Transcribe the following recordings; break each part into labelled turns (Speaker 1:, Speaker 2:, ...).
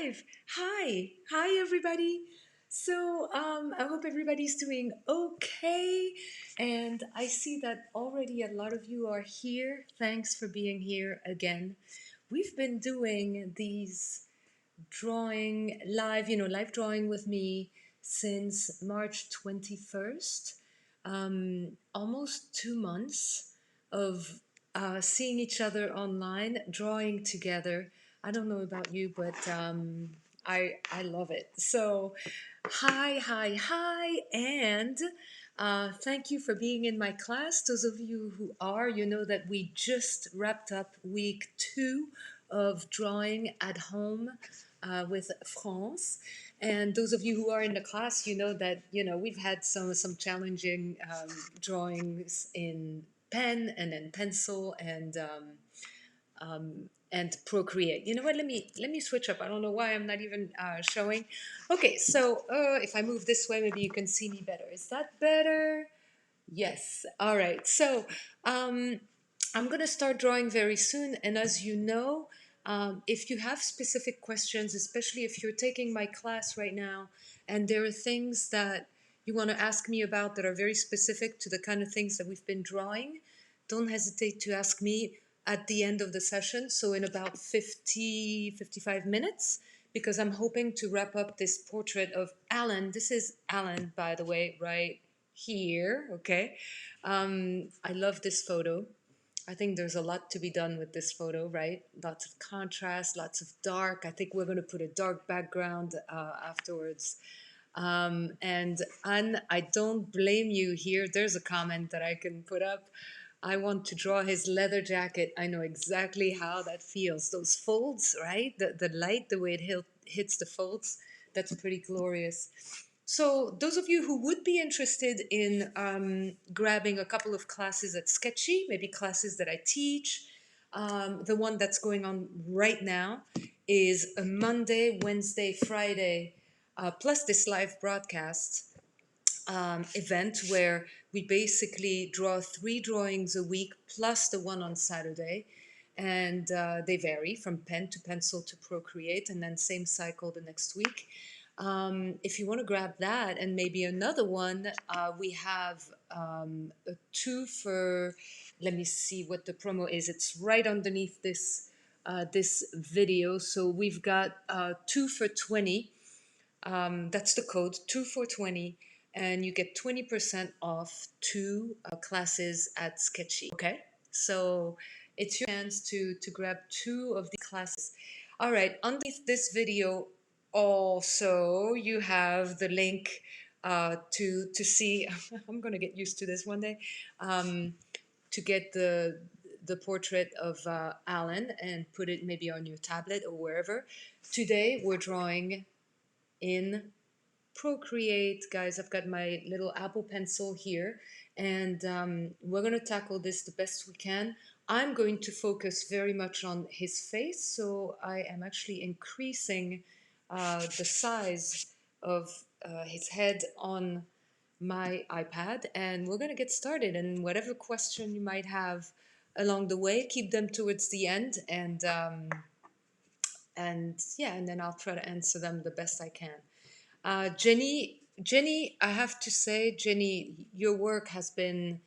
Speaker 1: live. Hi, everybody. I hope everybody's doing okay. And I see that already a lot of you are here. Thanks for being here again. We've been doing these live drawing with me since March 21st. Almost 2 months of seeing each other online, drawing together. I don't know about you, but I love it. So, hi, and thank you for being in my class. Those of you who are, you know that we just wrapped up week 2 of drawing at home with France. And those of you who are in the class, you know that we've had some challenging drawings in pen and then pencil and Procreate. You know what? Let me switch up. I don't know why I'm not even showing. Okay, so if I move this way, maybe you can see me better. Is that better? Yes. All right. So um, I'm going to start drawing very soon. And as you know, if you have specific questions, especially if you're taking my class right now, and there are things that you want to ask me about that are very specific to the kind of things that we've been drawing, don't hesitate to ask me at the end of the session. So in about 55 minutes, because I'm hoping to wrap up this portrait of Alan. This is Alan, by the way, right here, okay? I love this photo. I think there's a lot to be done with this photo, right? Lots of contrast, lots of dark. I think we're going to put a dark background afterwards. And Anne, I don't blame you here. There's a comment that I can put up. I want to draw his leather jacket. I know exactly how that feels. Those folds, right? The light, the way it hits the folds, that's pretty glorious. So those of you who would be interested in grabbing a couple of classes at Sketchy, maybe classes that I teach, the one that's going on right now is a Monday, Wednesday, Friday, plus this live broadcast event where we basically draw 3 drawings a week plus the one on Saturday. And they vary from pen to pencil to Procreate, and then same cycle the next week. If you want to grab that and maybe another one, we have a 2 for, let me see what the promo is. It's right underneath this video. So we've got 2 for 20. That's the code, 2 for 20, and you get 20% off 2 classes at Sketchy. Okay, so it's your chance to grab 2 of these classes. All right, underneath this video, also you have the link to see. I'm gonna get used to this one day. To get the portrait of Alan and put it maybe on your tablet or wherever. Today we're drawing in Procreate, guys. I've got my little Apple Pencil here, and we're going to tackle this the best we can. I'm going to focus very much on his face, so I am actually increasing the size of his head on my iPad, and we're going to get started. And whatever question you might have along the way, keep them towards the end, and yeah, and then I'll try to answer them the best I can. Jenny, I have to say, Jenny, your work has been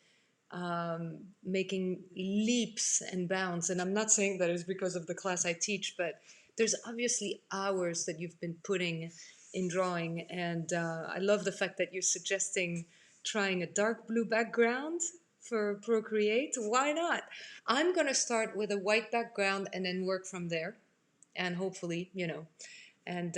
Speaker 1: making leaps and bounds. And I'm not saying that it's because of the class I teach, but there's obviously hours that you've been putting in drawing. And I love the fact that you're suggesting trying a dark blue background for Procreate. Why not? I'm going to start with a white background and then work from there. And hopefully, and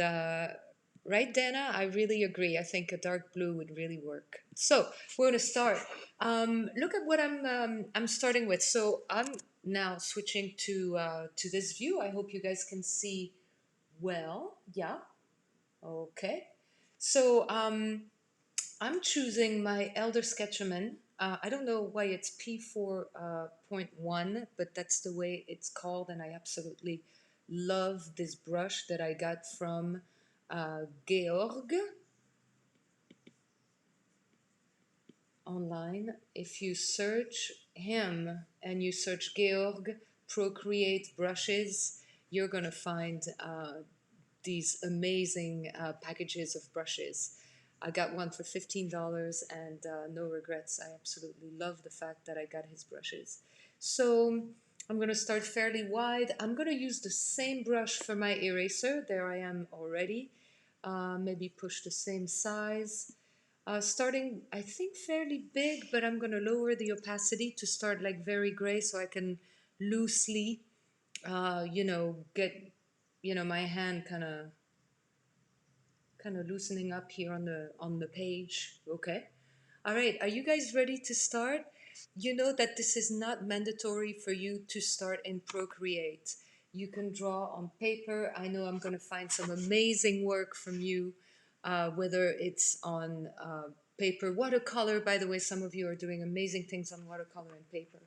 Speaker 1: right, Dana, I really agree. I think a dark blue would really work. So we're going to start. Look at what I'm starting with. So I'm now switching to this view. I hope you guys can see well. Yeah. Okay. So I'm choosing my Elder Sketchman. I don't know why it's P4.1, but that's the way it's called, and I absolutely love this brush that I got from Georg online. If you search him and you search Georg Procreate brushes, you're gonna find these amazing packages of brushes. I got one for $15 and no regrets. I absolutely love the fact that I got his brushes. So I'm going to start fairly wide. I'm going to use the same brush for my eraser. There I am already. Maybe push the same size. Starting, I think, fairly big, but I'm going to lower the opacity to start like very gray so I can loosely, get, my hand kind of loosening up here on the page. Okay. All right. Are you guys ready to start? You know that this is not mandatory for you to start in Procreate. You can draw on paper. I know I'm going to find some amazing work from you, whether it's on paper, watercolor. By the way, some of you are doing amazing things on watercolor and paper.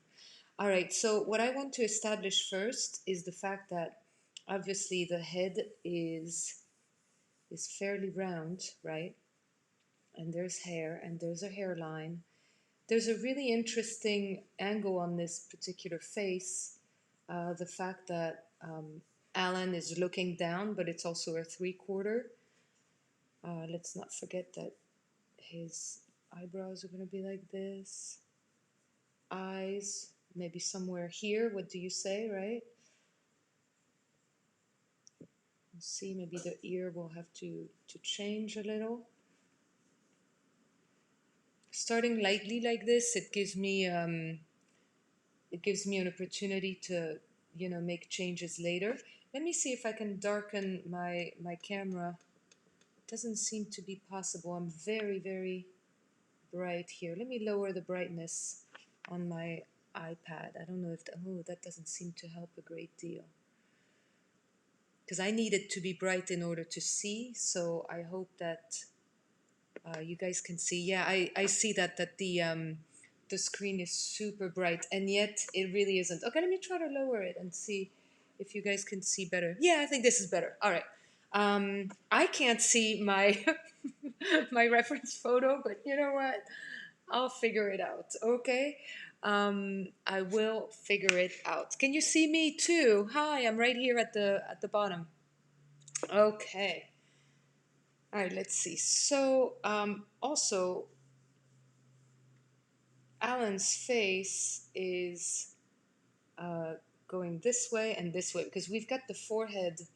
Speaker 1: All right. So what I want to establish first is the fact that obviously the head is fairly round, right? And there's hair and there's a hairline. There's a really interesting angle on this particular face. The fact that Alan is looking down, but it's also a 3/4. Let's not forget that his eyebrows are going to be like this. Eyes, maybe somewhere here. What do you say, right? Let's see, maybe the ear will have to change a little. Starting lightly like this, it gives me an opportunity to make changes later. Let me see if I can darken my camera. It doesn't seem to be possible. I'm very, very bright here. Let me lower the brightness on my iPad. I don't know if that doesn't seem to help a great deal, because I need it to be bright in order to see. So I hope that you guys can see. Yeah, I see that the screen is super bright, and yet it really isn't. Okay, let me try to lower it and see if you guys can see better. Yeah, I think this is better. All right. I can't see my my reference photo, but you know what? I'll figure it out. Okay. I will figure it out. Can you see me too? Hi, I'm right here at the bottom. Okay. All right, let's see. So, also, Alan's face is uh, going this way and this way because we've got the forehead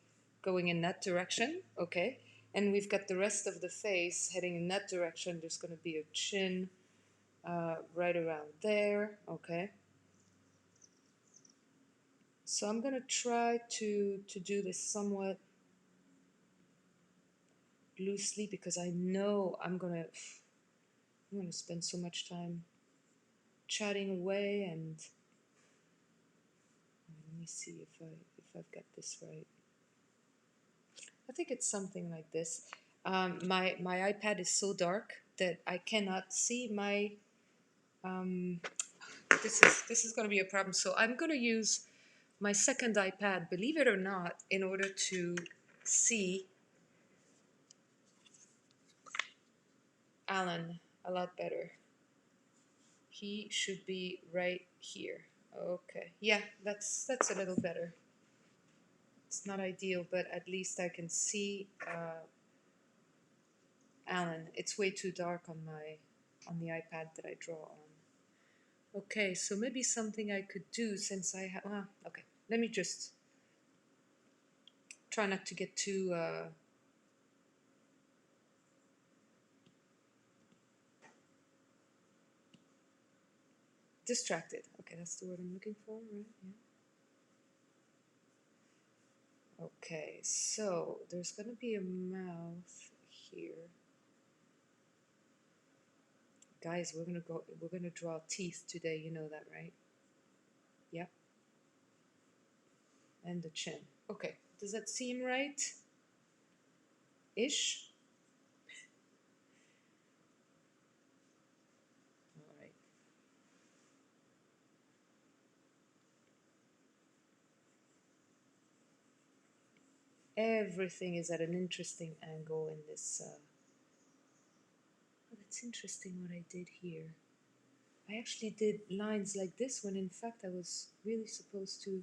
Speaker 1: going in that direction, okay? And we've got the rest of the face heading in that direction. There's going to be a chin right around there, okay? So I'm going to try to do this somewhat loosely because I know I'm gonna spend so much time chatting away, and let me see if I've got this right. I think it's something like this. My iPad is so dark that I cannot see my. Um, this is going to be a problem. So I'm going to use my second iPad, believe it or not, in order to see Alan a lot better. He should be right here. Okay, yeah, that's a little better. It's not ideal, but at least I can see Alan. It's way too dark on the iPad that I draw on. Okay, so maybe something I could do since I have. Okay, let me just try not to get too. Distracted. Okay, that's the word I'm looking for, right? Yeah. Okay, so there's gonna be a mouth here. Guys, we're gonna draw teeth today, you know that, right? Yep. And the chin. Okay, does that seem right? Ish? All right. Everything is at an interesting angle in this. Oh, that's interesting what I did here. I actually did lines like this when in fact I was really supposed to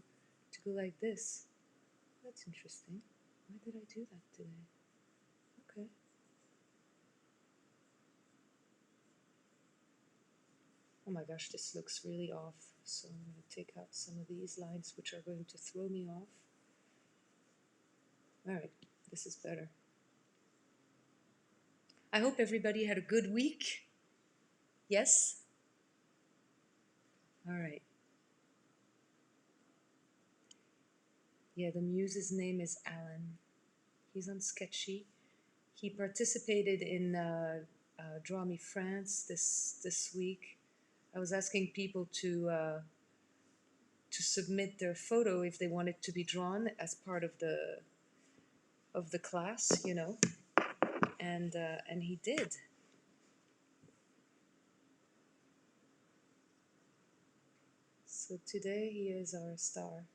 Speaker 1: go like this. That's interesting. Why did I do that today? Okay. Oh my gosh, this looks really off. So I'm going to take out some of these lines which are going to throw me off. All right, this is better. I hope everybody had a good week. Yes? All right. Yeah, the muse's name is Alan. He's on Sketchy. He participated in Draw Me France this week. I was asking people to submit their photo if they wanted to be drawn as part of the class, you know, and he did. So today he is our star.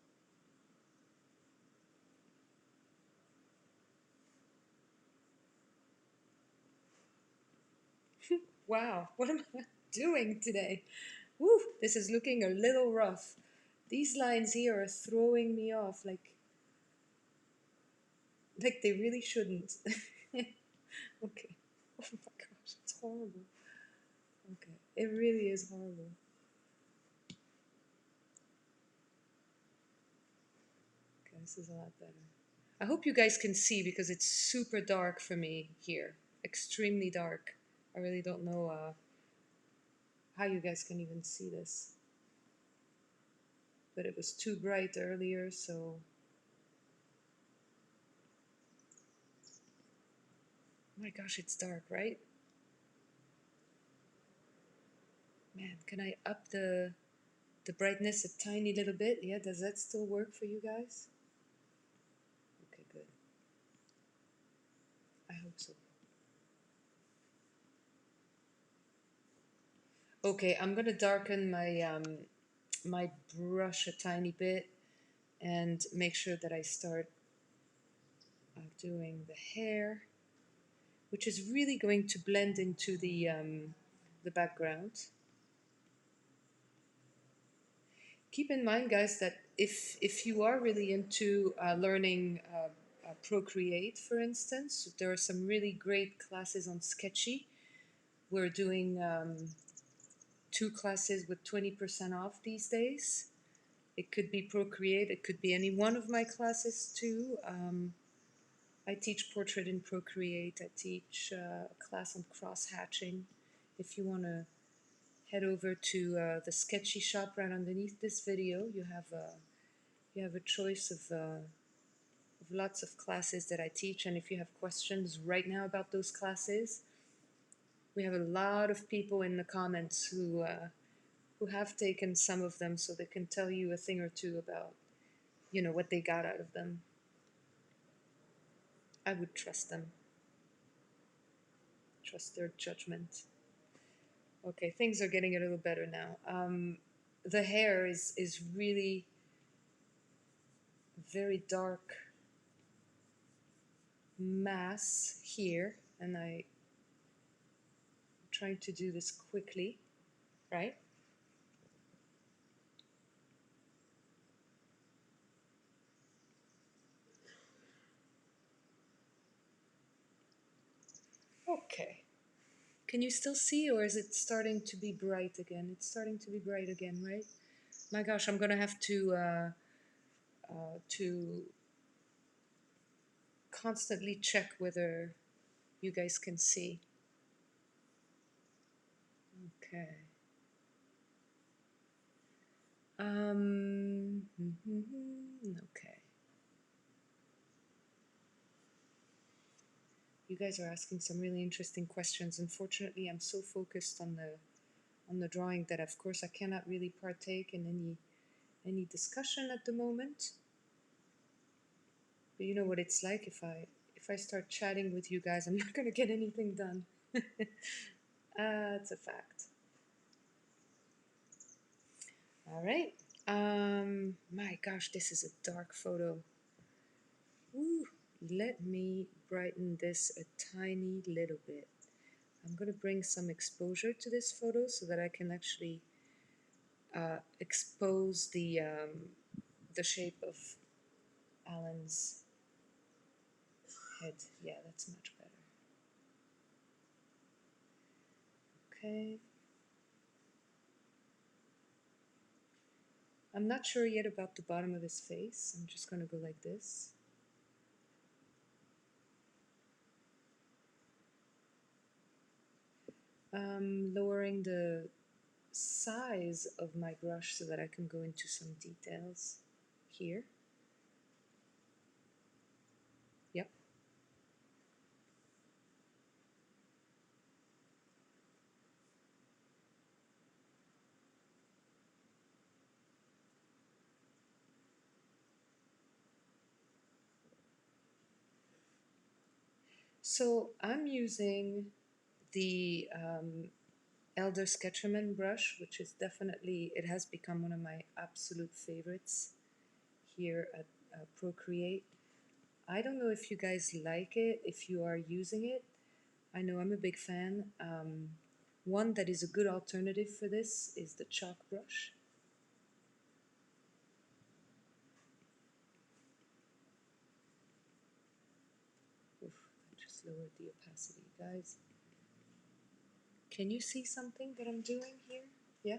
Speaker 1: Wow, what am I doing today? Woo, this is looking a little rough. These lines here are throwing me off like they really shouldn't. Okay. Oh my gosh, it's horrible. Okay, it really is horrible. Okay, this is a lot better. I hope you guys can see because it's super dark for me here. Extremely dark. I really don't know how you guys can even see this. But it was too bright earlier, so. Oh my gosh, it's dark, right? Man, can I up the brightness a tiny little bit? Yeah, does that still work for you guys? Okay, good. I hope so. Okay, I'm gonna darken my brush a tiny bit and make sure that I start doing the hair, which is really going to blend into the background. Keep in mind, guys, that if you are really into learning Procreate, for instance, there are some really great classes on Sketchy. We're doing 2 classes with 20% off these days. It could be Procreate, it could be any one of my classes too. I teach portrait in Procreate. I teach a class on cross hatching. If you want to head over to the Sketchy shop right underneath this video, you have a choice of lots of classes that I teach. And if you have questions right now about those classes, we have a lot of people in the comments who have taken some of them, so they can tell you a thing or two about, you know, what they got out of them. I would trust them, trust their judgment. Okay, things are getting a little better now. The hair is really very dark mass here, and I'm trying to do this quickly, right? Okay. Can you still see, or is it starting to be bright again? It's starting to be bright again, right? My gosh, I'm gonna have to constantly check whether you guys can see. Okay. Okay. You guys are asking some really interesting questions. Unfortunately, I'm so focused on the drawing that of course I cannot really partake in any discussion at the moment. But you know what it's like if I start chatting with you guys, I'm not gonna get anything done. It's a fact. All right. My gosh, this is a dark photo. Ooh, let me brighten this a tiny little bit. I'm gonna bring some exposure to this photo so that I can actually expose the shape of Alan's head. Yeah, that's much better. Okay. I'm not sure yet about the bottom of his face. I'm just going to go like this. Lowering the size of my brush so that I can go into some details here. Yep. So I'm using the Elder Sketcherman brush, which is definitely, it has become one of my absolute favorites here at Procreate. I don't know if you guys like it, if you are using it. I know I'm a big fan. One that is a good alternative for this is the chalk brush. Oof, I just lowered the opacity, guys. Can you see something that I'm doing here? Yeah?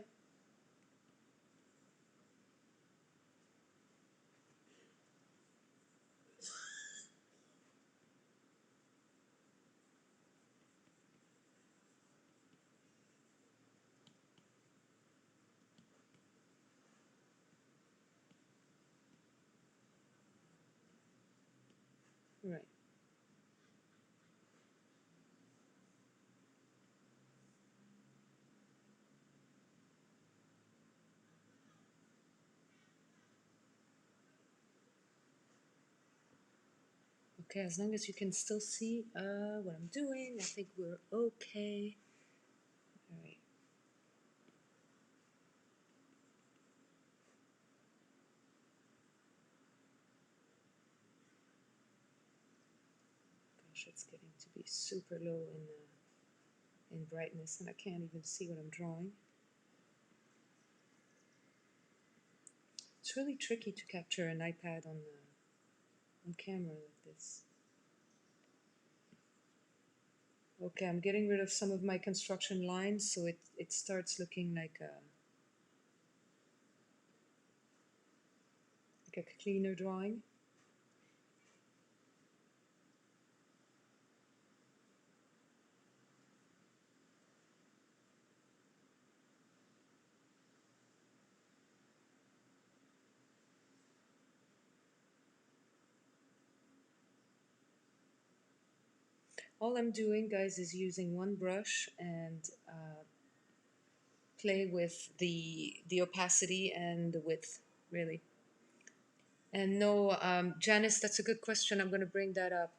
Speaker 1: Right. Okay, as long as you can still see what I'm doing, I think we're okay. All right. Gosh, it's getting to be super low in brightness, and I can't even see what I'm drawing. It's really tricky to capture an iPad on camera like this. Okay, I'm getting rid of some of my construction lines, so it starts looking like a cleaner drawing. All I'm doing, guys, is using one brush and play with the opacity and the width, really. And no, Janice, that's a good question. I'm going to bring that up.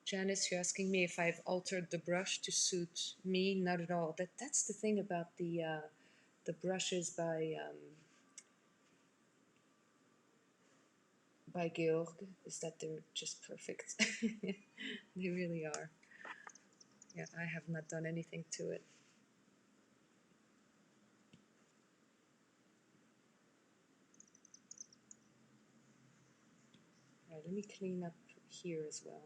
Speaker 1: Janice, you're asking me if I've altered the brush to suit me. Not at all. That's the thing about the brushes by Georg, is that they're just perfect. They really are. Yeah, I have not done anything to it. All right, let me clean up here as well.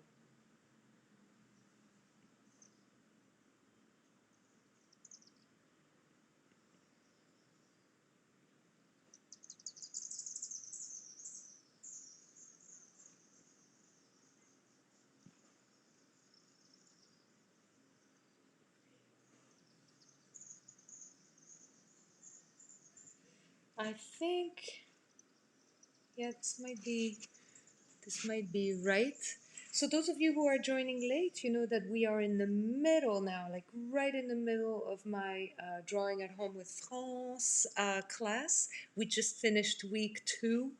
Speaker 1: I think, yeah, this might be right. So those of you who are joining late, you know that we are in the middle now, like right in the middle of my drawing at home with France class. We just finished week 2,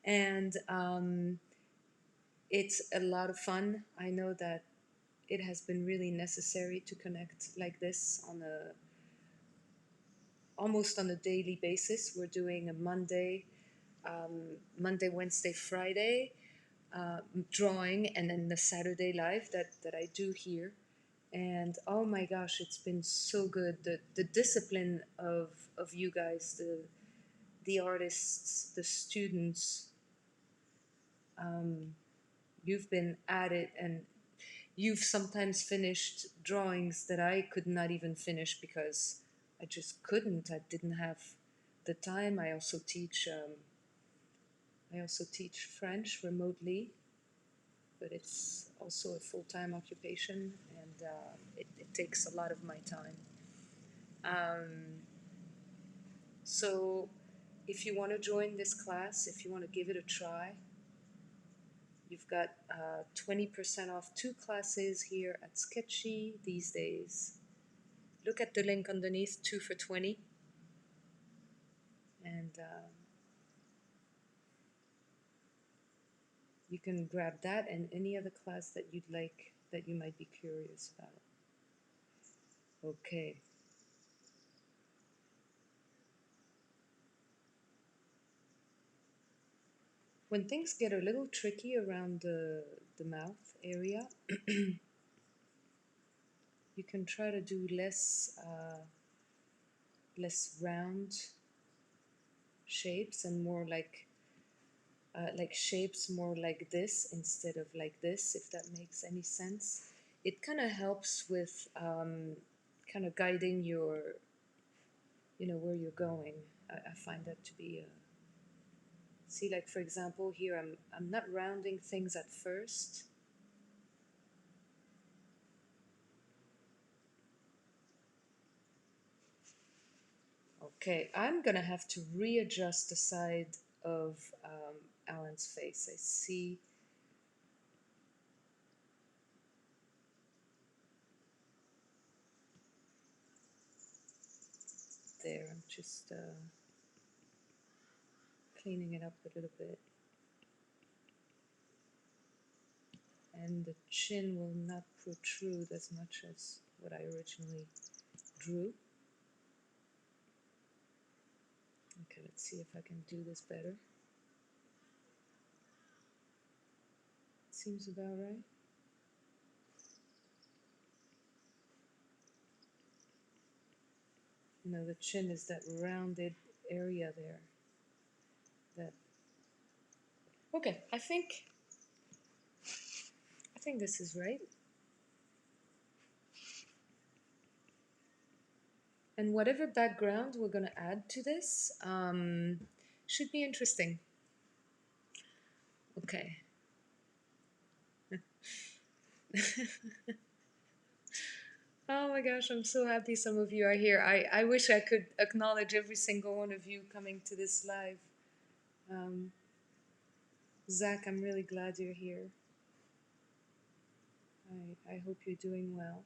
Speaker 1: and it's a lot of fun. I know that it has been really necessary to connect like this on a almost on a daily basis. We're doing a Monday, Wednesday, Friday uh, drawing, and then the Saturday live that I do here. And oh my gosh, it's been so good. The discipline of you guys, the artists, the students, you've been at it, and you've sometimes finished drawings that I could not even finish because I just couldn't. I didn't have the time. I also teach French remotely, but it's also a full-time occupation, and it takes a lot of my time. Um, so if you want to join this class, if you want to give it a try, you've got 20% off 2 classes here at Sketchy these days. Look at the link underneath, 2 for 20. And you can grab that and any other class that you'd like, that you might be curious about. Okay. When things get a little tricky around the mouth area, you can try to do less round shapes and more like shapes more like this instead of like this, if that makes any sense. It kind of helps with kind of guiding your, where you're going. I find that to be see, like for example here, I'm not rounding things at first. Okay, I'm gonna have to readjust the side of Alan's face. I see. There, I'm just cleaning it up a little bit. And the chin will not protrude as much as what I originally drew. Okay, let's see if I can do this better. Seems about right. The chin is that rounded area there. That. Okay, I think this is right. And whatever background we're going to add to this should be interesting. Okay. Oh my gosh, I'm so happy some of you are here. I wish I could acknowledge every single one of you coming to this live. Zach, I'm really glad you're here. I hope you're doing well.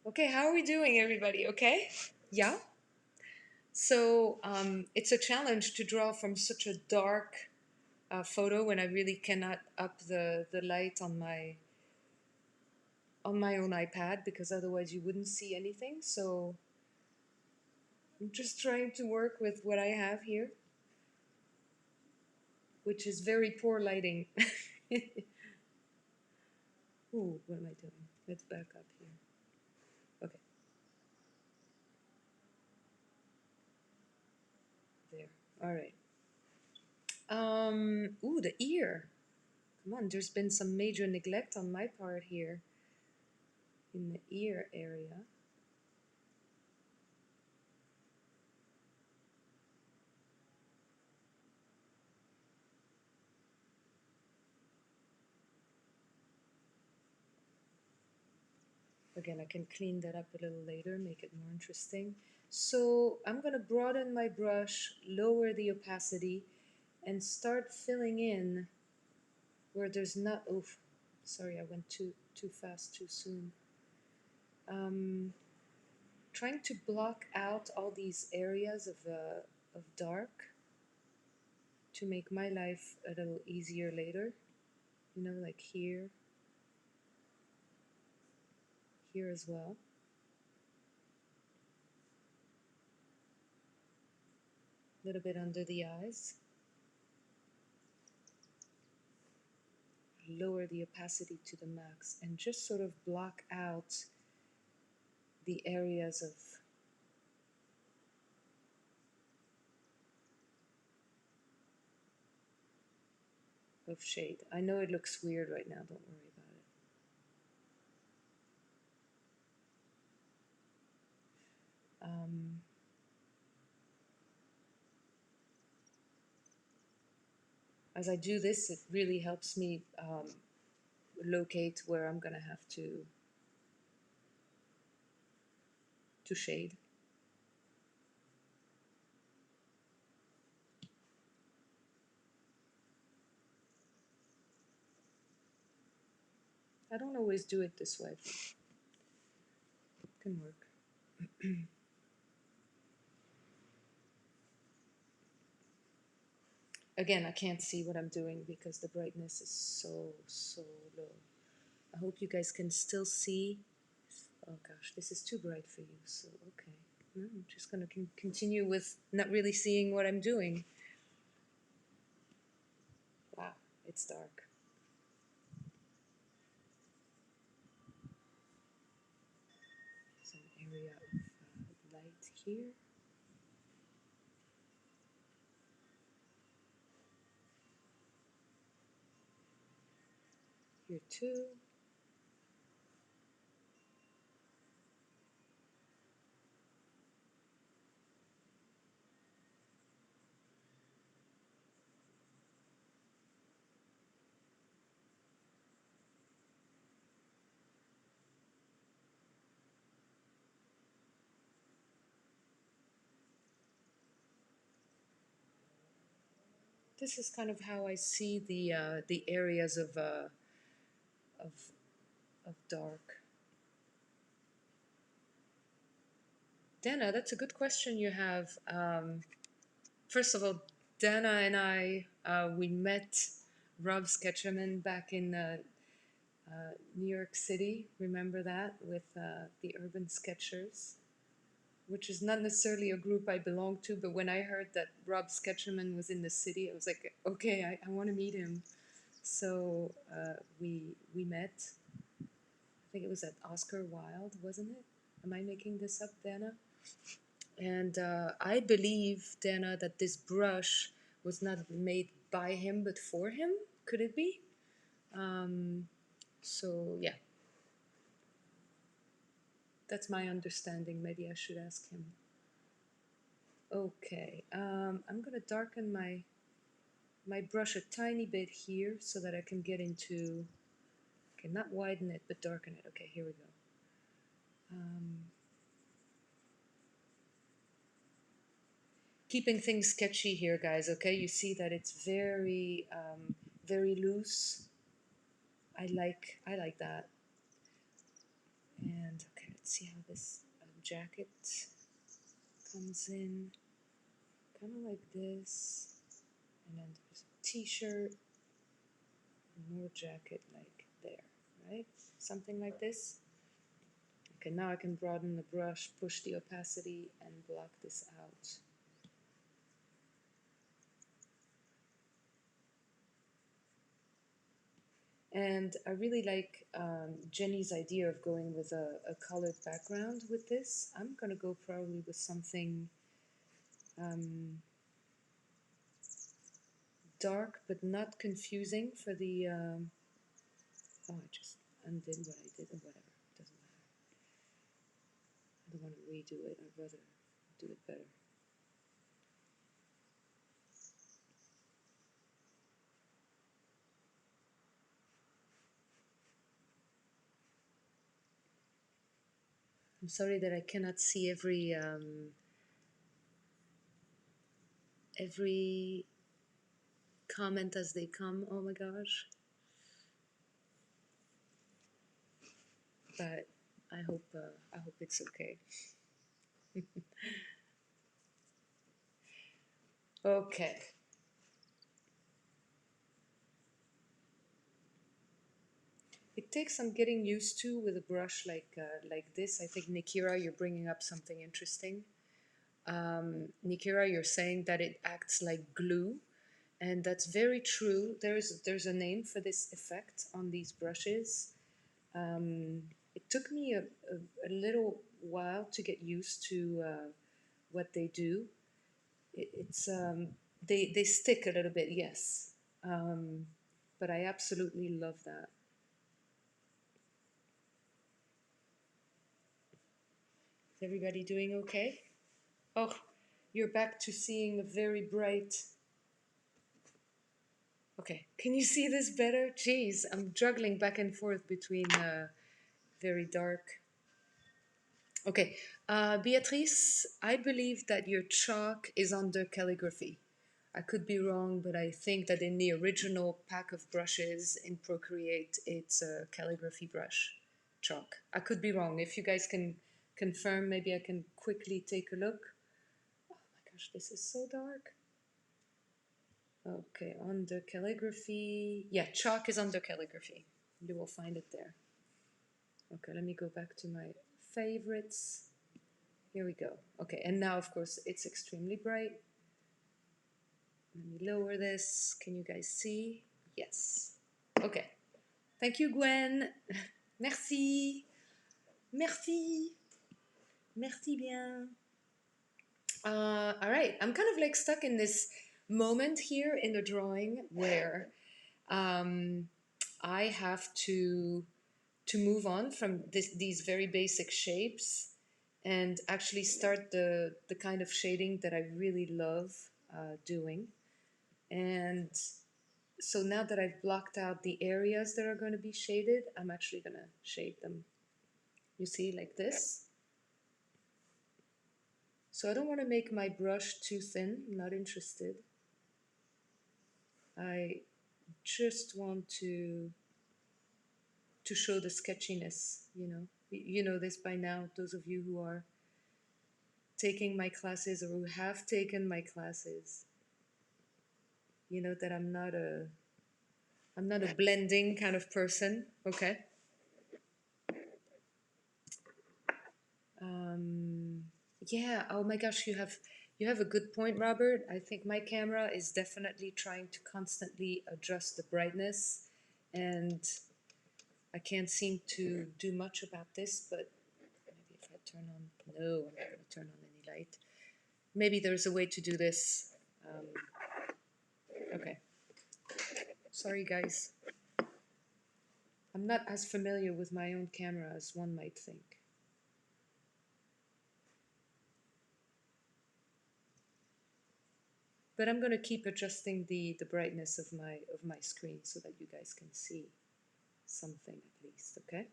Speaker 1: Okay, how are we doing, everybody? Okay? Yeah? So it's a challenge to draw from such a dark photo when I really cannot up the light on my own iPad, because otherwise you wouldn't see anything. So I'm just trying to work with what I have here, which is very poor lighting. Ooh, what am I doing? Let's back up here. Okay. There. All right. Ooh, the ear. Come on, there's been some major neglect on my part here in the ear area. Again, I can clean that up a little later, make it more interesting. So I'm going to broaden my brush, lower the opacity, and start filling in where there's not, oof, sorry, I went too fast, too soon. Trying to block out all these areas of dark to make my life a little easier later. Like here as well. A little bit under the eyes. Lower the opacity to the max and just sort of block out the areas of of shade. I know it looks weird right now, don't worry about it. As I do this, it really helps me locate where I'm gonna have to shade. I don't always do it this way, but it can work. Again, I can't see what I'm doing because the brightness is so low. I hope you guys can still see. Oh gosh, this is too bright for you, so okay. No, I'm just gonna continue with not really seeing what I'm doing. Wow, it's dark. Some area of light here. Here too. This is kind of how I see the areas of of dark. Dana, that's a good question you have. First of all, Dana and I we met Rob Sketcherman back in New York City. Remember that with the Urban Sketchers, which is not necessarily a group I belong to, but when I heard that Rob Sketcherman was in the city, I was like, okay, I want to meet him. So we met. I think it was at Oscar Wilde, wasn't it? Am I making this up, Dana? And I believe, Dana, that this brush was not made by him but for him. Could it be? So yeah, that's my understanding. Maybe I should ask him. Okay, I'm gonna darken my brush a tiny bit here so that I can get into. Okay, not widen it, but darken it. Okay, here we go. Keeping things sketchy here, guys. Okay, you see that it's very loose. I like that. And okay, let's see how this jacket comes in. Kind of like this, and then there's a t-shirt, more jacket like there, right? Something like this. Okay, now I can broaden the brush, push the opacity, and block this out. And I really like Jenny's idea of going with a colored background with this. I'm going to go probably with something dark but not confusing for the... oh, I just undid what I did or whatever. Doesn't matter. I don't want to redo it. I'd rather do it better. I'm sorry that I cannot see every comment as they come. Oh my gosh. But I hope it's okay. Okay. It takes some getting used to with a brush like this. I think Nikira, you're bringing up something interesting. Nikira, you're saying that it acts like glue, and that's very true. There's a name for this effect on these brushes. It took me a little while to get used to what they do. It's they stick a little bit, yes. but I absolutely love that. Is everybody doing okay? Oh, you're back to seeing a very bright. Okay, can you see this better? Jeez, I'm juggling back and forth between very dark. Okay, Beatrice, I believe that your chalk is under calligraphy. I could be wrong, but I think that in the original pack of brushes in Procreate, it's a calligraphy brush, chalk. I could be wrong. If you guys can confirm, maybe I can quickly take a look. Oh my gosh, this is so dark. Okay, under calligraphy. Yeah, chalk is under calligraphy. You will find it there. Okay, let me go back to my favorites. Here we go. Okay, and now, of course, it's extremely bright. Let me lower this. Can you guys see? Yes. Okay. Thank you, Gwen. Merci. Merci. Merci bien. All right. I'm kind of like stuck in this moment here in the drawing where um, I have to move on from these very basic shapes and actually start the kind of shading that I really love doing. And so now that I've blocked out the areas that are going to be shaded, I'm actually going to shade them. You see, like this. So I don't want to make my brush too thin. I'm not interested. I just want to show the sketchiness, you know. You know this by now, those of you who are taking my classes or who have taken my classes. You know that I'm not a blending kind of person, okay? Um, yeah, oh my gosh, you have a good point, Robert. I think my camera is definitely trying to constantly adjust the brightness, and I can't seem to do much about this, but maybe if I turn on, no, I'm not going to turn on any light. Maybe there's a way to do this. Um, okay. Sorry, guys. I'm not as familiar with my own camera as one might think. But I'm going to keep adjusting the brightness of my screen so that you guys can see something at least, okay?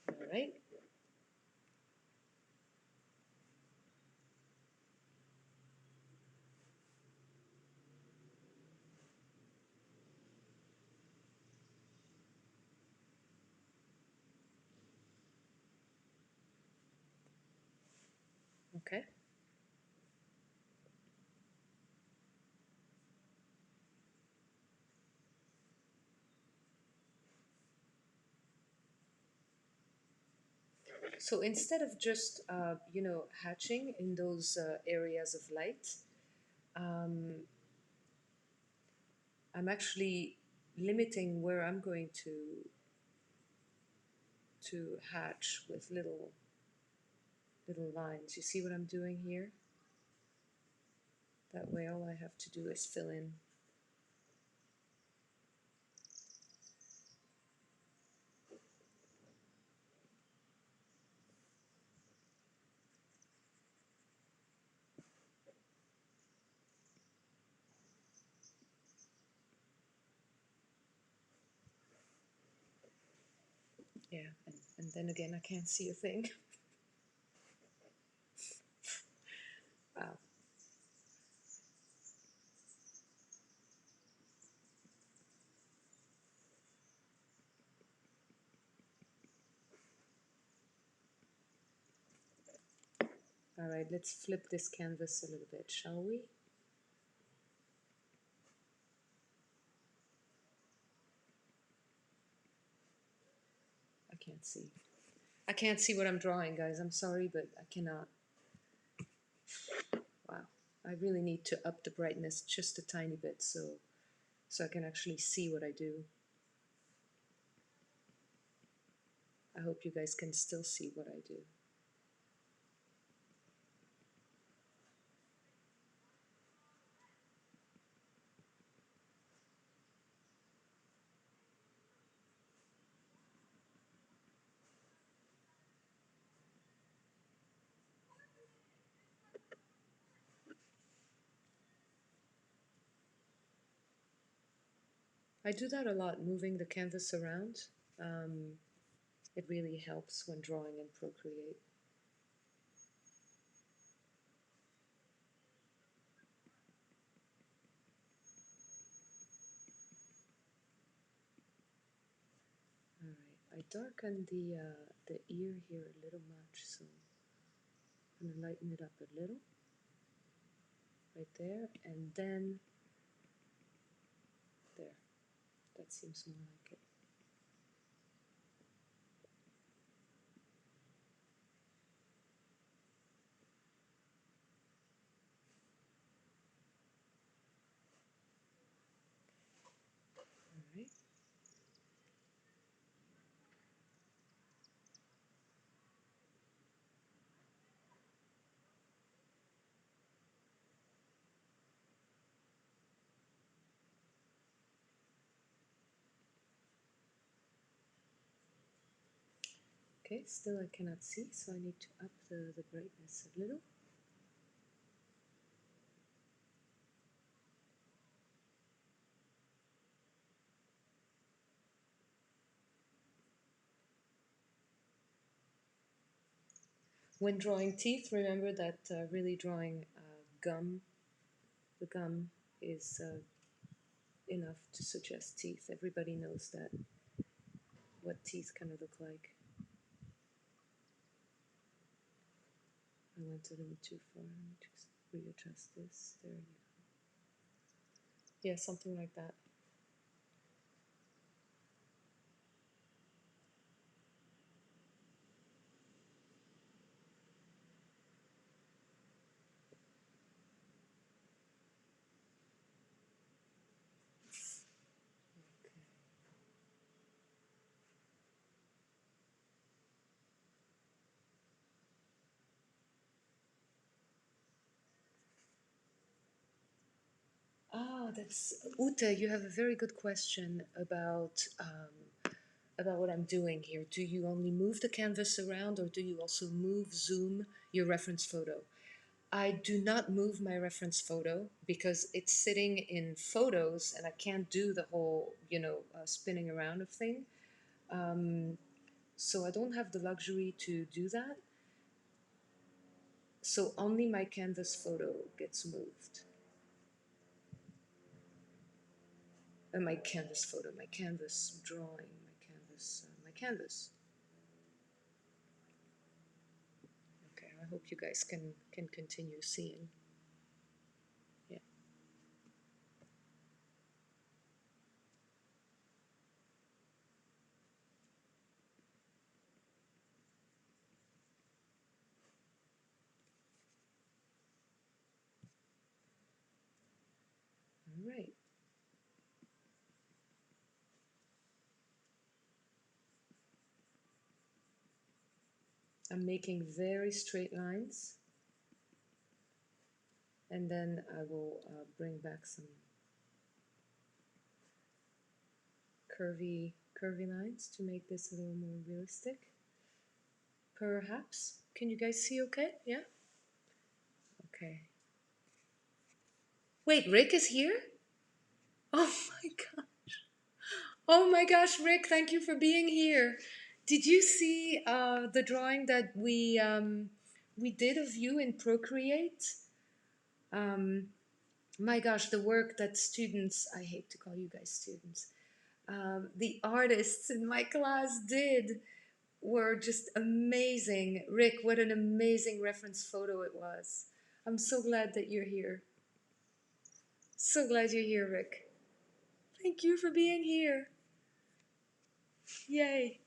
Speaker 1: All right. Okay. So instead of just, you know, hatching in those areas of light, um, I'm actually limiting where I'm going to hatch with little lines. You see what I'm doing here? That way all I have to do is fill in. Yeah, and then again, I can't see a thing. Wow. All right, let's flip this canvas a little bit, shall we? I can't see. I can't see what I'm drawing, guys. I'm sorry, but I cannot. Wow. I really need to up the brightness just a tiny bit so I can actually see what I do. I hope you guys can still see what I do. I do that a lot, moving the canvas around. Um, it really helps when drawing in Procreate. All right, I darkened the ear here a little much, so I'm gonna lighten it up a little, right there, and then there. That seems more like it. All right. Okay, still I cannot see, so I need to up the brightness a little. When drawing teeth, remember that really drawing gum, the gum is enough to suggest teeth. Everybody knows that, what teeth kind of look like. I went a little too far. Let me just readjust this. There you go. Yeah, something like that. Okay. Ah, that's Ute. You have a very good question about what I'm doing here. Do you only move the canvas around, or do you also move, zoom your reference photo? I do not move my reference photo because it's sitting in photos, and I can't do the whole, spinning around of thing. So I don't have the luxury to do that. So only my canvas photo gets moved. My canvas photo, my canvas drawing, my canvas. Okay, I hope you guys can continue seeing. Yeah. All right. I'm making very straight lines, and then I will bring back some curvy lines to make this a little more realistic. Perhaps. Can you guys see okay? Yeah? Okay. Wait, Rick is here? Oh my god. Oh my gosh, Rick, thank you for being here. Did you see the drawing that we did of you in Procreate? Um, my gosh, the work that students, I hate to call you guys students, the artists in my class did were just amazing. Rick, what an amazing reference photo it was. I'm so glad that you're here. So glad you're here, Rick. Thank you for being here. Yay.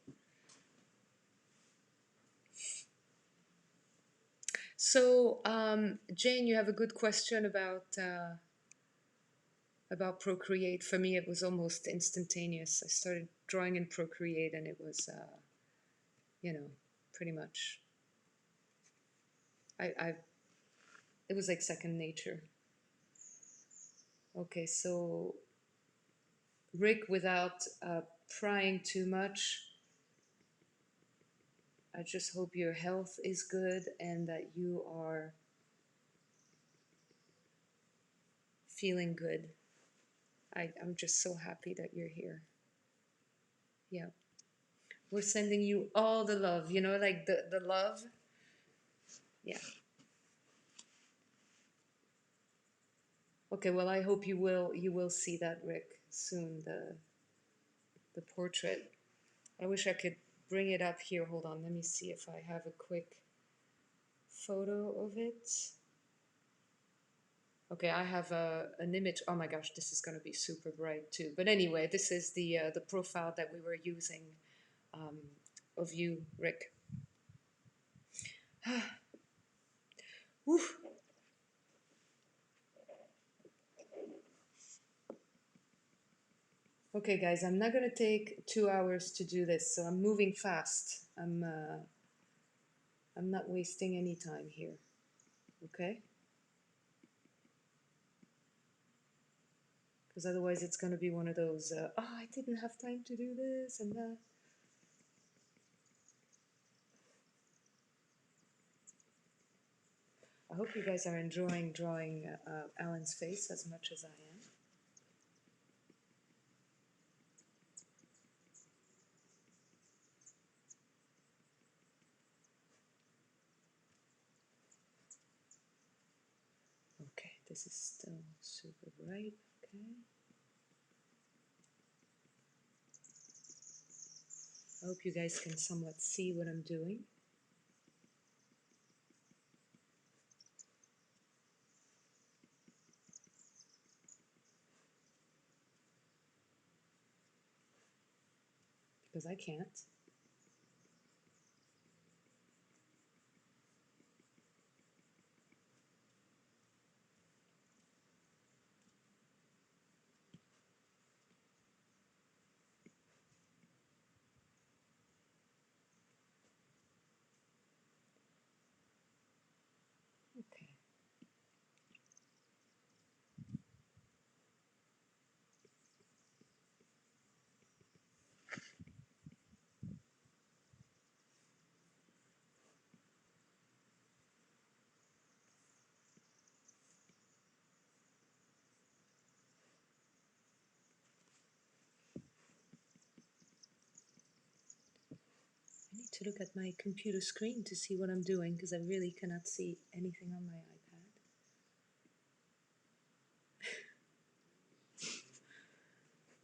Speaker 1: So, Jane, you have a good question about Procreate. For me, it was almost instantaneous. I started drawing in Procreate, and it was, pretty much. I it was like second nature. Okay, so Rick, without prying too much, I just hope your health is good and that you are feeling good. I'm just so happy that you're here. Yeah. We're sending you all the love, like the love. Yeah. Okay, well I hope you will see that, Rick, soon, the portrait. I wish I could bring it up here. Hold on, let me see if I have a quick photo of it. Okay, I have an image. Oh my gosh, this is going to be super bright too. But anyway, this is the profile that we were using, um, of you, Rick. Whew. Okay, guys, I'm not going to take 2 hours to do this, so I'm moving fast. I'm not wasting any time here. Okay? Because otherwise it's going to be one of those, oh, I didn't have time to do this and that. I hope you guys are enjoying drawing Alan's face as much as I am. Okay, this is still super bright. Okay. I hope you guys can somewhat see what I'm doing. Because I can't. Okay. I need to look at my computer screen to see what I'm doing because I really cannot see anything on my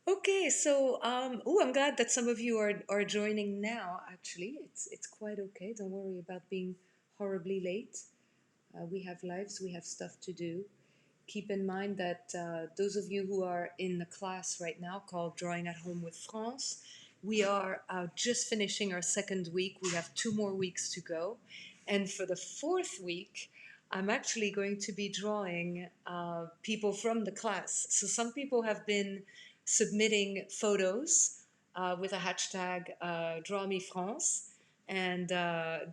Speaker 1: iPad. Okay, so I'm glad that some of you are joining now. Actually, it's quite okay. Don't worry about being horribly late. We have lives, we have stuff to do. Keep in mind that those of you who are in the class right now called Drawing at Home with France, we are just finishing our second week. We have 2 more weeks to go. And for the fourth week, I'm actually going to be drawing people from the class. So some people have been submitting photos with a hashtag #DrawMeFrance. And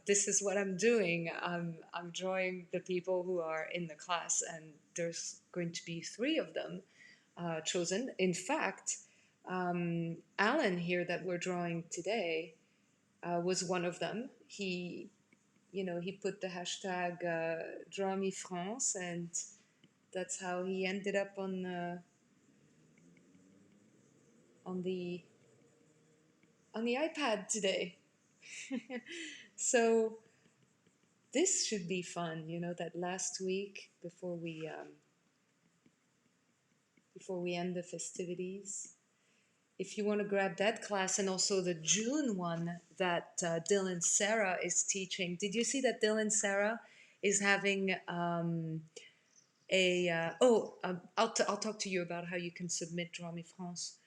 Speaker 1: this is what I'm doing. I'm drawing the people who are in the class, and there's going to be 3 of them chosen. In fact, Alan here that we're drawing today was one of them. He put the hashtag #DrawMeFrance, and that's how he ended up on the on the iPad today. So this should be fun, that last week before we end the festivities. If you want to grab that class and also the June one that Dylan Sarah is teaching, did you see that Dylan Sarah is having I'll talk to you about how you can submit Draw Me France.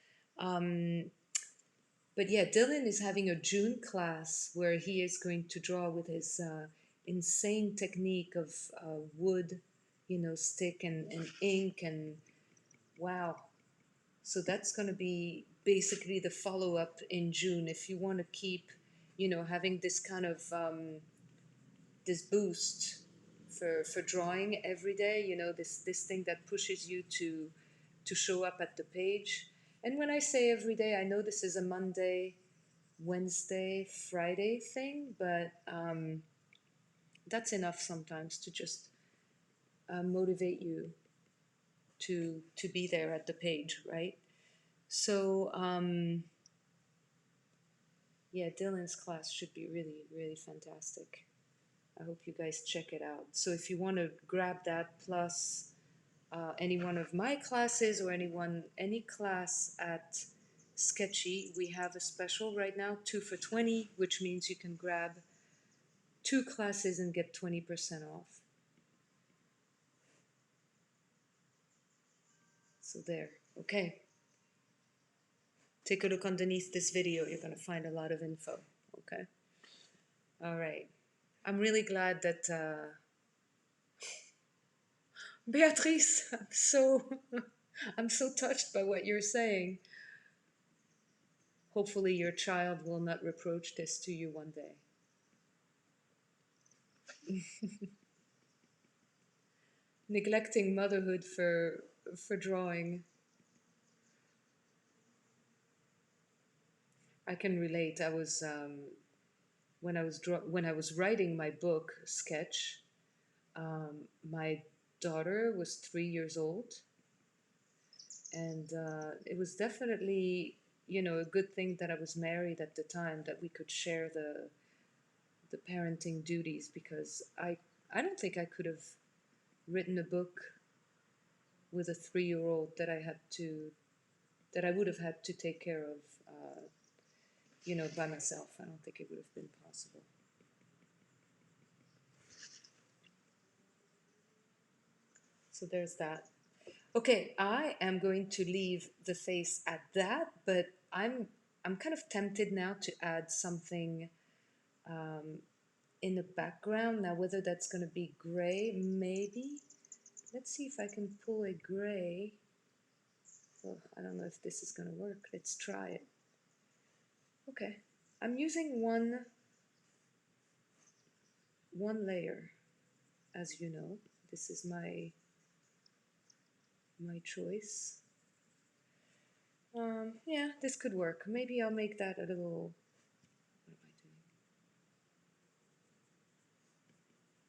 Speaker 1: But yeah, Dylan is having a June class where he is going to draw with his insane technique of wood, stick and ink, and wow. So that's going to be basically the follow up in June. If you want to keep, having this kind of this boost for drawing every day, this thing that pushes you to show up at the page. And when I say every day, I know this is a Monday, Wednesday, Friday thing, but that's enough sometimes to just motivate you to be there at the page, right? So yeah, Dylan's class should be really, really fantastic. I hope you guys check it out. So if you want to grab that plus any one of my classes or any class at Sketchy, we have a special right now, 2 for 20, which means you can grab 2 classes and get 20% off. So there, okay. Take a look underneath this video. You're going to find a lot of info, okay? All right. I'm really glad that Beatrice, I'm so touched by what you're saying. Hopefully your child will not reproach this to you one day. Neglecting motherhood for drawing. I can relate. I was when I was writing my book sketch, my daughter was 3 years old, and it was definitely, you know, a good thing that I was married at the time, that we could share the parenting duties, because I don't think I could have written a book with a 3 year old that I would have had to take care of, you know, by myself. I don't think it would have been possible. So there's that. Okay, I am going to leave the face at that, but I'm kind of tempted now to add something in the background. Now, whether that's going to be gray, maybe. Let's see if I can pull a gray. Oh, I don't know if this is going to work. Let's try it. Okay, I'm using one layer, as you know. This is my choice. Yeah, this could work. Maybe I'll make that a little. What am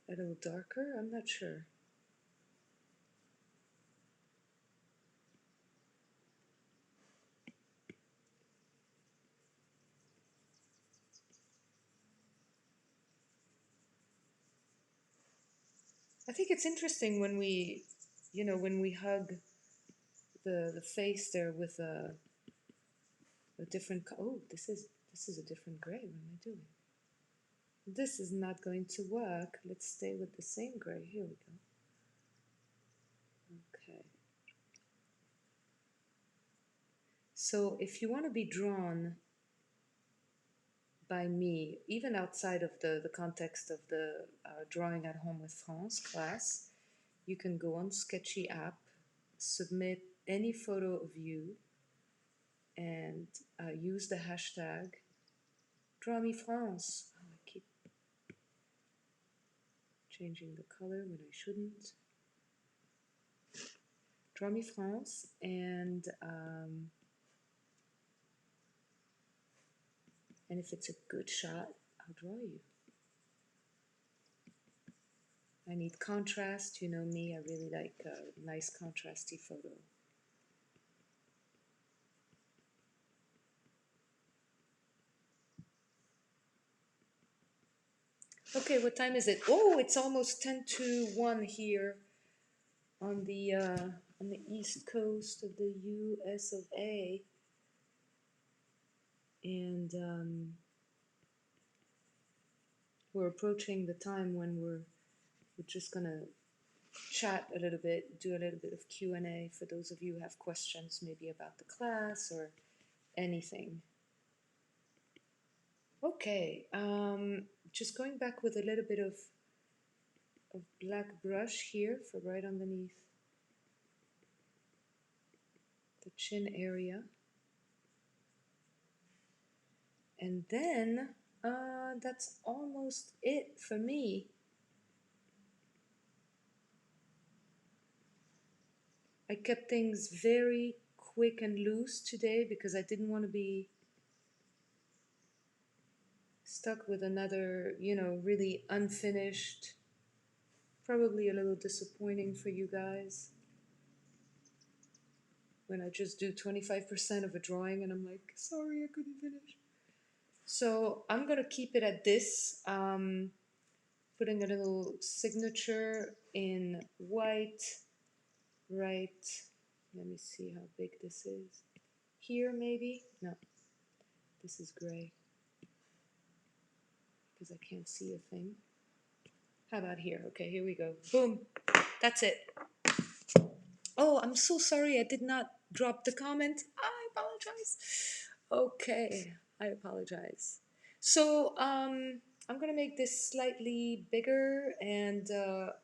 Speaker 1: I doing? A little darker? I'm not sure. I think it's interesting when we, you know, when we hug the face there with a different. Oh, this is a different gray. What am I doing? This is not going to work. Let's stay with the same gray. Here we go. Okay. So if you want to be drawn by me, even outside of the context of the Drawing at Home with France class, you can go on Sketchy app, submit any photo of you, and use the hashtag Draw Me France. Oh, I keep changing the color when I shouldn't. Draw Me France, and if it's a good shot, I'll draw you. I need contrast. You know me, I really like a nice contrasty photo. Okay, what time is it? Oh, it's almost 10 to 1 here on the east coast of the US of A. And we're approaching the time when we're just gonna chat a little bit, do a little bit of Q&A for those of you who have questions, maybe about the class or anything. Okay, just going back with a little bit of black brush here for right underneath the chin area. And then that's almost it for me. I kept things very quick and loose today because I didn't want to be stuck with another, you know, really unfinished, probably a little disappointing for you guys. when I just do 25% of a drawing and I'm like, sorry, I couldn't finish. So I'm gonna keep it at this, putting a little signature in white, right, let me see how big this is. Here maybe? No, this is gray because I can't see a thing. How about here? Okay, here we go. Boom, that's it. Oh, I'm so sorry I did not drop the comment. I apologize. Okay, I apologize. So, I'm gonna make this slightly bigger and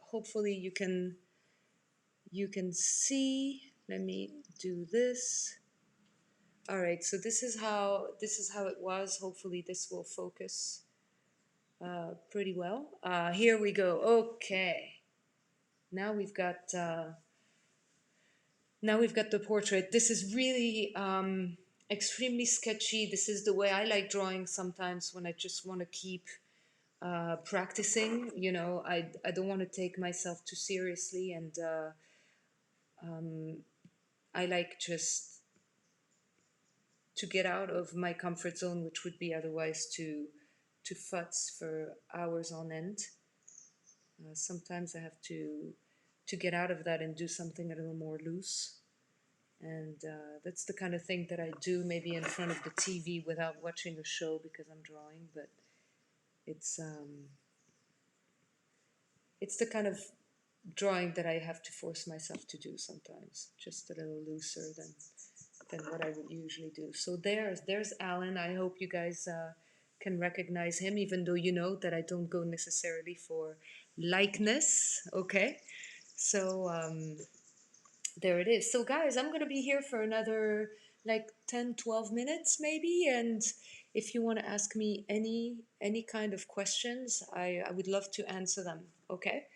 Speaker 1: hopefully you can see. Let me do this. All right, so this is how it was. Hopefully this will focus pretty well. Here we go. Okay. Now we've got the portrait. This is really extremely sketchy. This is the way I like drawing sometimes when I just want to keep practicing. I don't want to take myself too seriously, and I like just to get out of my comfort zone, which would be otherwise to futz for hours on end. Sometimes I have to get out of that and do something a little more loose. And that's the kind of thing that I do maybe in front of the TV without watching a show because I'm drawing. But it's it's the kind of drawing that I have to force myself to do sometimes, just a little looser than what I would usually do. So there's Alan. I hope you guys can recognize him, even though you know that I don't go necessarily for likeness. Okay, so there it is. So guys, I'm gonna be here for another like 10-12 minutes maybe, and if you want to ask me any kind of questions, I would love to answer them. Okay.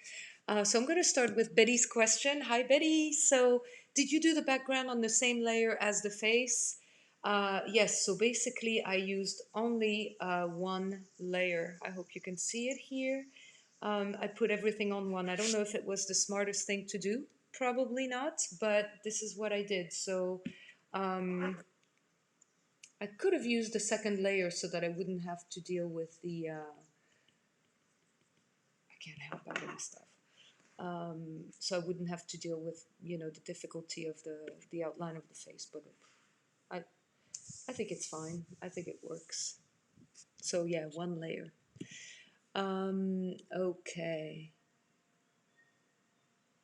Speaker 1: So I'm going to start with Betty's question. Hi, Betty. So did you do the background on the same layer as the face? Yes. So basically, I used only one layer. I hope you can see it here. I put everything on one. I don't know if it was the smartest thing to do. Probably not, but this is what I did. So I could have used the second layer so that I wouldn't have to deal with the... I can't help adding stuff. So I wouldn't have to deal with the difficulty of the outline of the face. But I I think it's fine. I think it works. So yeah, one layer. Okay.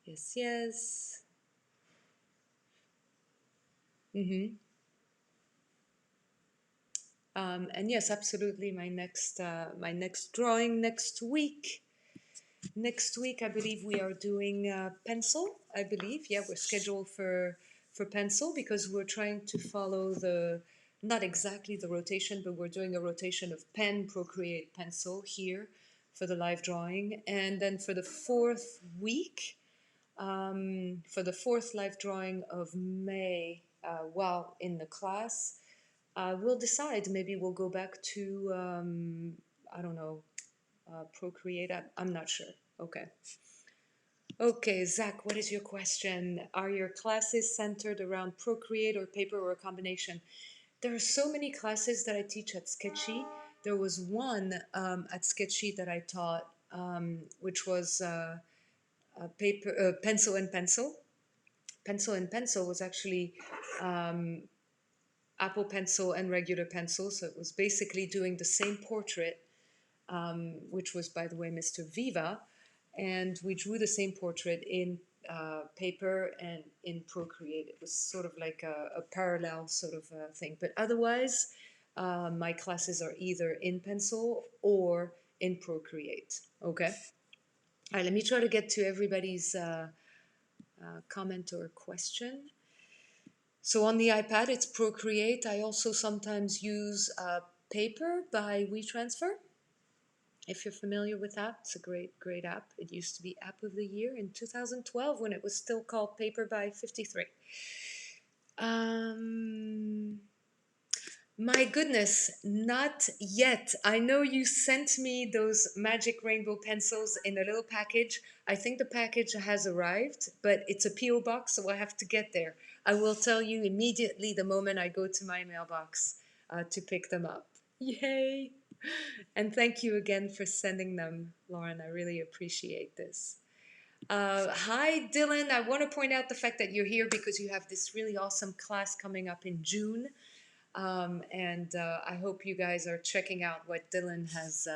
Speaker 1: Yes, yes. Mm-hmm. And yes, absolutely. My next drawing next week. Next week, I believe we are doing pencil. I believe, yeah, we're scheduled for pencil because we're trying to follow not exactly the rotation, but we're doing a rotation of pen, Procreate, pencil here for the live drawing, and then for the fourth week, for the fourth live drawing of May, while in the class, we'll decide. Maybe we'll go back to I don't know, Procreate. I'm not sure. Okay. Okay, Zach, what is your question? Are your classes centered around Procreate or paper or a combination? There are so many classes that I teach at Sketchy. There was one at Sketchy that I taught, which was paper, pencil and pencil. Pencil and pencil was actually Apple Pencil and regular pencil, so it was basically doing the same portrait, which was, by the way, Mr. Viva, and we drew the same portrait in paper and in Procreate. It was sort of like a parallel sort of thing. But otherwise, my classes are either in pencil or in Procreate. Okay. All right. Let me try to get to everybody's comment or question. So on the iPad, it's Procreate. I also sometimes use Paper by WeTransfer. If you're familiar with that, it's a great, great app. It used to be App of the Year in 2012 when it was still called Paper by 53. My goodness, not yet. I know you sent me those magic rainbow pencils in a little package. I think the package has arrived, but it's a P.O. box, so I have to get there. I will tell you immediately the moment I go to my mailbox to pick them up. Yay! And thank you again for sending them, Lauren. I really appreciate this. Hi, Dylan. I want to point out the fact that you're here because you have this really awesome class coming up in June. And I hope you guys are checking out what Dylan has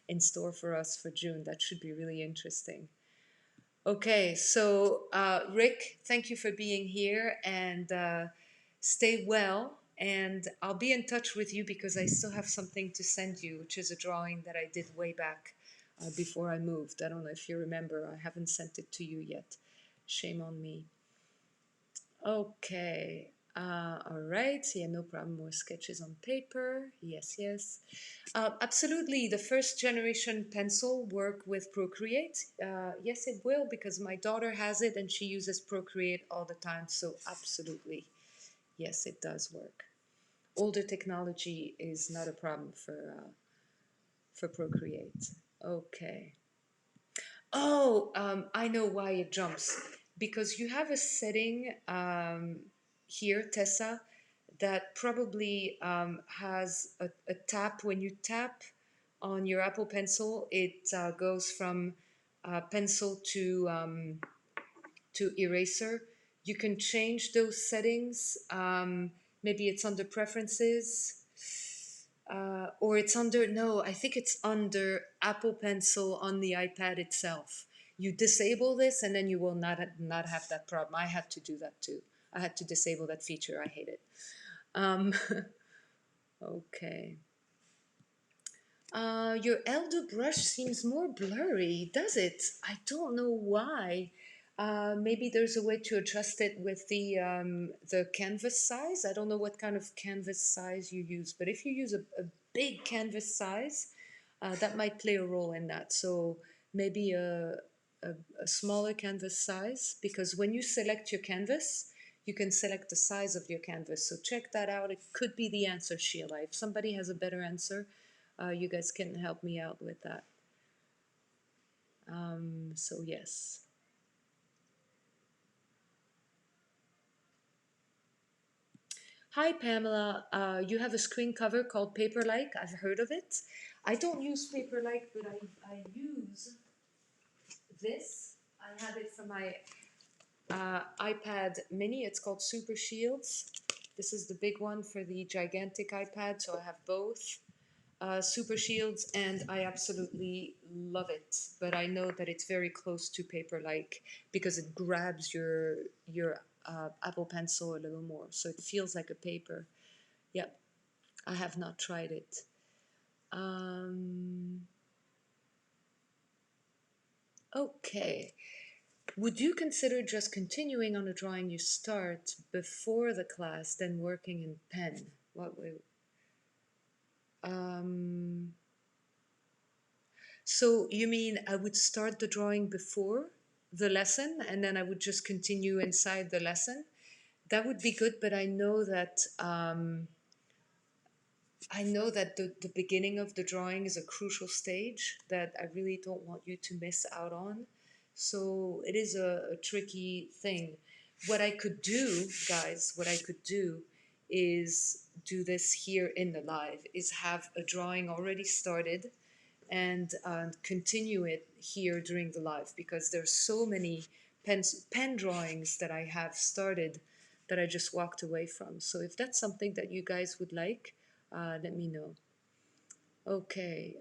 Speaker 1: in store for us for June. That should be really interesting. Okay, so Rick, thank you for being here and stay well. And I'll be in touch with you because I still have something to send you, which is a drawing that I did way back before I moved. I don't know if you remember, I haven't sent it to you yet. Shame on me. Okay. All right. Yeah, no problem. More sketches on paper. Yes, yes. Absolutely. The first generation pencil work with Procreate. Yes, it will because my daughter has it and she uses Procreate all the time. So absolutely, yes, it does work. Older technology is not a problem for Procreate. Okay. Oh, I know why it jumps. Because you have a setting here, Tessa, that probably has a tap. When you tap on your Apple Pencil, it goes from pencil to eraser. You can change those settings. Maybe it's under preferences or it's under, no, I think it's under Apple Pencil on the iPad itself. You disable this and then you will not have that problem. I had to do that too. I had to disable that feature. I hate it. Um, okay. Your elder brush seems more blurry, does it? I don't know why. Maybe there's a way to adjust it with the canvas size. I don't know what kind of canvas size you use, but if you use a big canvas size, that might play a role in that. So maybe a, a smaller canvas size, because when you select your canvas, you can select the size of your canvas. So check that out. It could be the answer, Sheila. If somebody has a better answer, you guys can help me out with that. So yes. Hi, Pamela. You have a screen cover called Paperlike. I've heard of it. I don't use Paperlike, but I use this. I have it for my iPad mini. It's called Super Shields. This is the big one for the gigantic iPad, so I have both. Super Shields, and I absolutely love it. But I know that it's very close to paper-like because it grabs your Apple Pencil a little more, so it feels like a paper. Yep, I have not tried it. Um, okay. Would you consider just continuing on a drawing you start before the class, then working in pen? What way? Um, So you mean I would start the drawing before the lesson and then I would just continue inside the lesson? That would be good, but I know that the beginning of the drawing is a crucial stage that I really don't want you to miss out on. So it is a tricky thing. What I could do, guys, what I could do is do this here in the live, is have a drawing already started and continue it here during the live because there's so many pen drawings that I have started that I just walked away from. So if that's something that you guys would like, let me know. Okay.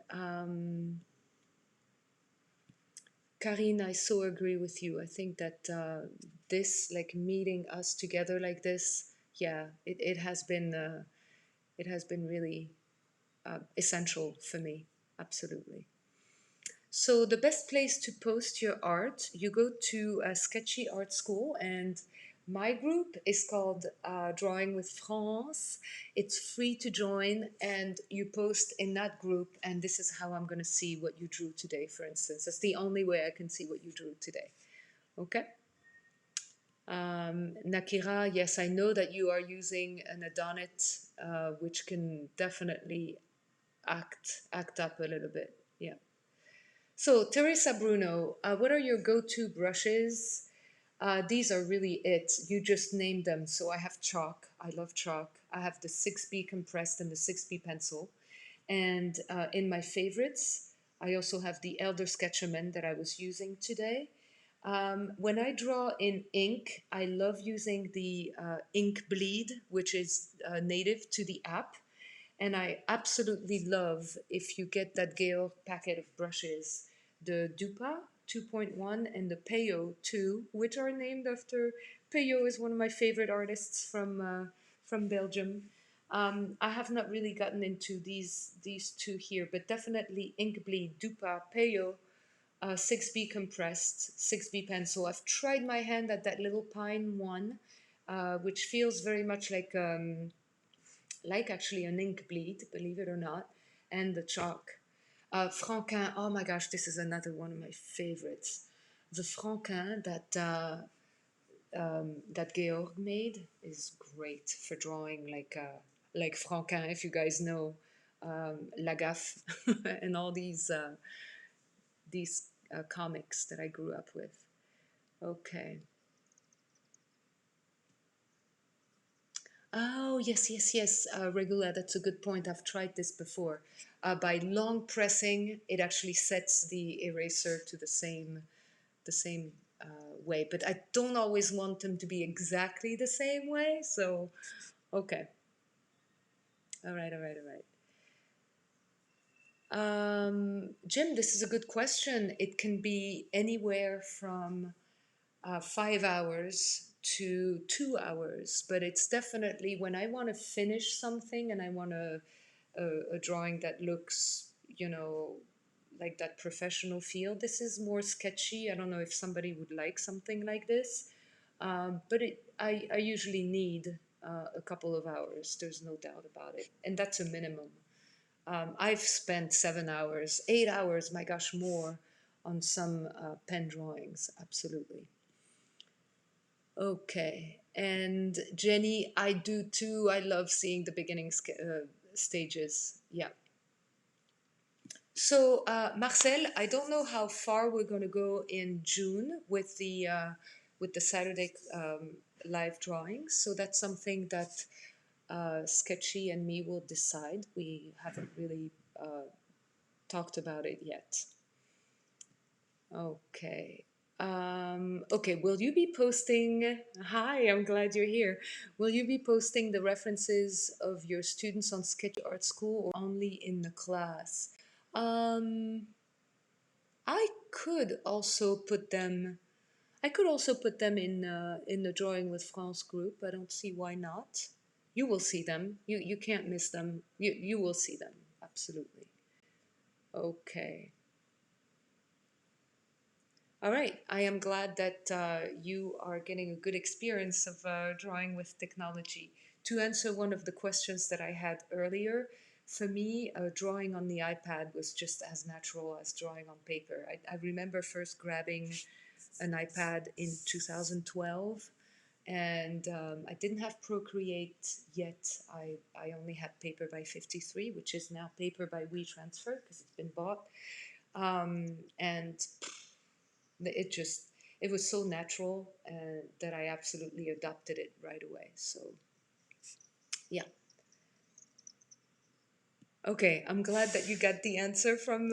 Speaker 1: Karine, I so agree with you. I think that this, like meeting us together like this, yeah, it has been really essential for me. Absolutely. So the best place to post your art, you go to a Sketchy Art School, and my group is called Drawing with France. It's free to join, and you post in that group, and this is how I'm going to see what you drew today, for instance. That's the only way I can see what you drew today. Okay? Nakira, yes, I know that you are using an Adonit which can definitely act up a little bit. Yeah. So, Teresa Bruno, what are your go-to brushes? These are really it. You just named them. So I have chalk. I love chalk. I have the 6B compressed and the 6B pencil. And in my favorites, I also have the Elder Sketcherman that I was using today. When I draw in ink, I love using the ink bleed, which is native to the app. And I absolutely love if you get that Georg packet of brushes, the Dupa 2.1 and the Peyo 2, which are named after Peyo is one of my favorite artists from Belgium. I have not really gotten into these two here, but definitely Inkbleed, Dupa, Peyo, 6B compressed, 6B pencil. I've tried my hand at that little pine one, which feels very much like actually an ink bleed, believe it or not, and the chalk. Franquin, oh my gosh, this is another one of my favorites. The Franquin that Georg made is great for drawing like Franquin, if you guys know Lagaffe and all these comics that I grew up with. Okay. Oh, yes, yes, yes, Regula, that's a good point. I've tried this before. By long pressing, it actually sets the eraser to the same way, but I don't always want them to be exactly the same way. So, okay, all right, all right, all right. Jim, this is a good question. It can be anywhere from 5 hours to 2 hours, but it's definitely when I want to finish something and I want a drawing that looks, like that professional feel. This is more sketchy. I don't know if somebody would like something like this, but I usually need a couple of hours. There's no doubt about it, and that's a minimum. I've spent 7 hours, 8 hours, my gosh, more on some pen drawings. Absolutely. Okay. And Jenny, I do too. I love seeing the beginning stages. Yeah. So, Marcel, I don't know how far we're going to go in June with the Saturday live drawings. So that's something that Sketchy and me will decide. We haven't really talked about it yet. Okay. Okay, will you be posting? Hi, I'm glad you're here. Will you be posting the references of your students on Sketch Art School or only in the class? Um, I could also put them. I could also put them in the Drawing with France group. I don't see why not. You will see them. You can't miss them. You will see them. Absolutely. Okay. All right. I am glad that you are getting a good experience of drawing with technology. To answer one of the questions that I had earlier, for me, drawing on the iPad was just as natural as drawing on paper. I remember first grabbing an iPad in 2012, and I didn't have Procreate yet. I only had Paper by 53, which is now Paper by WeTransfer because it's been bought. And it was so natural that I absolutely adopted it right away. So yeah. Okay, I'm glad that you got the answer from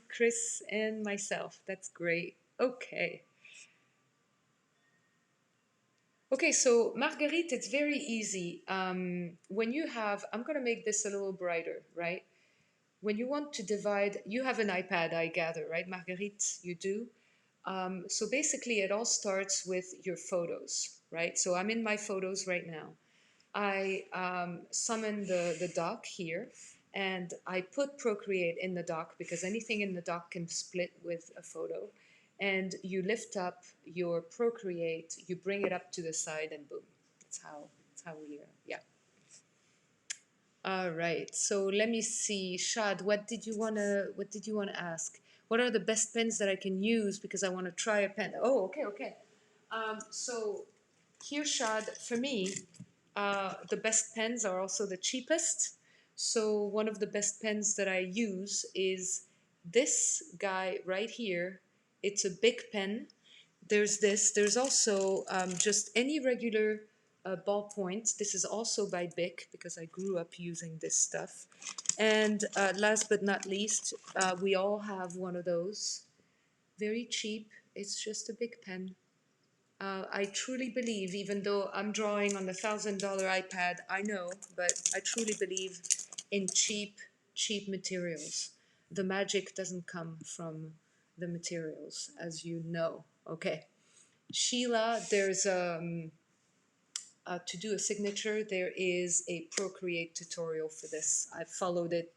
Speaker 1: Chris and myself. That's great. Okay. Okay, so Marguerite, it's very easy. When you have, I'm gonna make this a little brighter, right? When you want to divide, you have an iPad, I gather, right, Marguerite? You do. So basically, it all starts with your photos, right? So I'm in my photos right now. I summon the dock here, and I put Procreate in the dock because anything in the dock can split with a photo. And you lift up your Procreate, you bring it up to the side, and boom. That's how we are. Yeah. All right. So let me see, Shad. What did you wanna ask? What are the best pens that I can use because I want to try a pen? Oh, okay, okay. So here, Shad, for me, The best pens are also the cheapest. So one of the best pens that I use is this guy right here. It's a big pen. There's this. There's also just any regular ballpoint. This is also by Bic because I grew up using this stuff. And last but not least, we all have one of those. Very cheap. It's just a big pen. I truly believe, even though I'm drawing on the $1,000 iPad, I know, but I truly believe in cheap materials. The magic doesn't come from the materials, as you know. Okay. Sheila, there's to do a signature, there is a Procreate tutorial for this. I followed it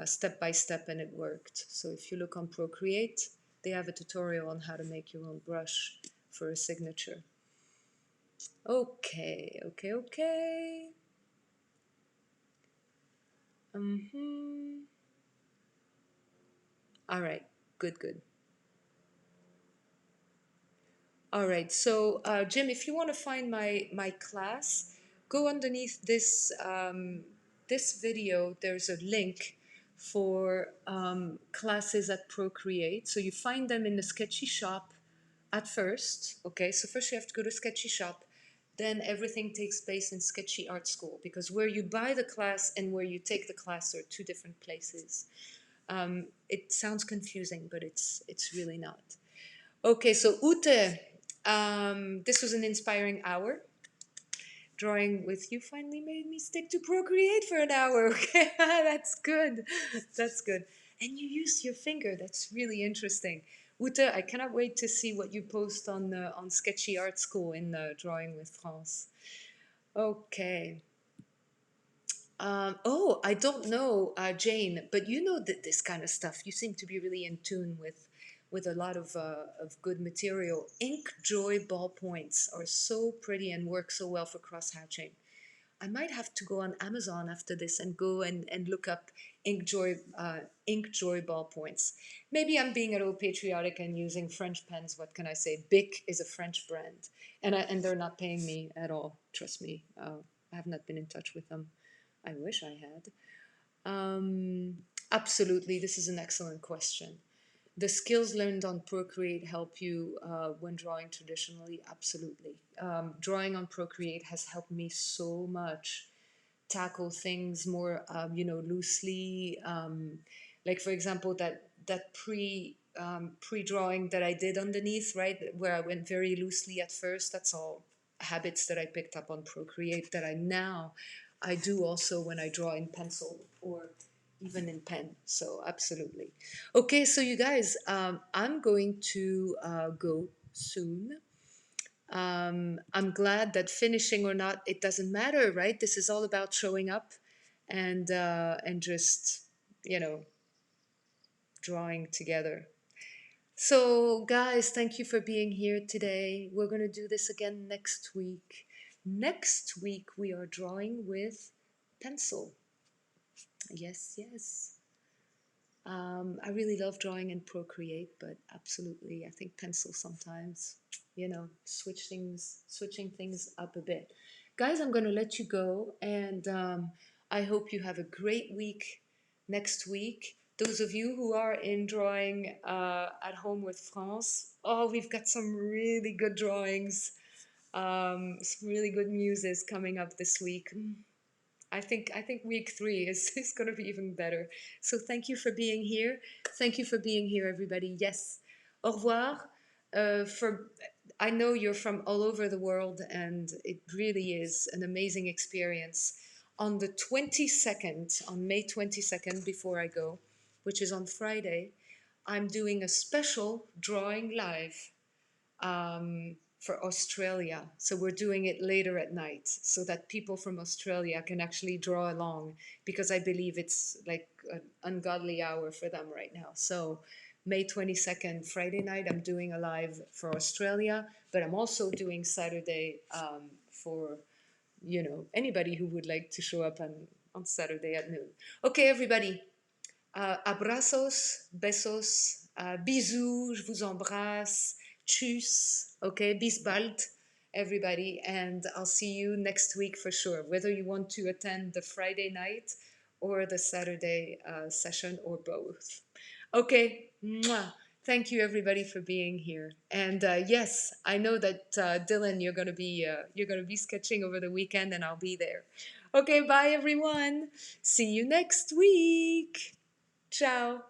Speaker 1: step by step and it worked. So if you look on Procreate, they have a tutorial on how to make your own brush for a signature. Okay. All right, good. All right, so Jim, if you want to find my class, go underneath this this video. There's a link for classes at Procreate. So you find them in the Sketchy Shop at first. Okay, so first you have to go to Sketchy Shop. Then everything takes place in Sketchy Art School because where you buy the class and where you take the class are two different places. It sounds confusing, but it's really not. Okay, so Ute, this was an inspiring hour. Drawing with you finally made me stick to Procreate for an hour. Okay, that's good. That's good. And you used your finger. That's really interesting. Ute, I cannot wait to see what you post on Sketchy Art School in Drawing with France. Okay. Oh, I don't know, Jane, but you know that this kind of stuff. You seem to be really in tune with a lot of good material. Ink Joy ballpoints are so pretty and work so well for cross hatching. I might have to go on Amazon after this and go and look up Ink Joy ballpoints. Maybe I'm being a little patriotic and using French pens. What can I say? Bic is a French brand, and they're not paying me at all. Trust me, I have not been in touch with them. I wish I had. Absolutely, this is an excellent question. The skills learned on Procreate help you when drawing traditionally? Absolutely. Drawing on Procreate has helped me so much tackle things more, loosely. Like for example, that pre-drawing that I did underneath, right, where I went very loosely at first. That's all habits that I picked up on Procreate that I do also when I draw in pencil or even in pen. So absolutely. Okay, so you guys, I'm going to go soon. I'm glad that finishing or not, it doesn't matter, right? This is all about showing up and just, you know, drawing together. So, guys, thank you for being here today. We're going to do this again next week. Next week, we are drawing with pencil. Yes. I really love drawing in Procreate, but absolutely, I think pencil sometimes, switching things up a bit. Guys, I'm going to let you go, and I hope you have a great week next week. Those of you who are in drawing at home with France, oh, we've got some really good drawings, some really good muses coming up this week. I think week 3 is going to be even better. So thank you for being here. Thank you for being here, everybody. Yes. Au revoir. For I know you're from all over the world, and it really is an amazing experience. On the 22nd, on May 22nd, before I go, which is on Friday, I'm doing a special drawing live for Australia. So we're doing it later at night so that people from Australia can actually draw along because I believe it's like an ungodly hour for them right now. So May 22nd, Friday night, I'm doing a live for Australia, but I'm also doing Saturday for, anybody who would like to show up on Saturday at noon. Okay, everybody. Abrazos, besos, bisous, je vous embrasse, tschüss, okay, bis bald, everybody, and I'll see you next week for sure, whether you want to attend the Friday night or the Saturday session or both. Okay, mwah. Thank you everybody for being here. And yes, I know that Dylan, you're gonna be sketching over the weekend, and I'll be there. Okay, bye everyone. See you next week. Ciao.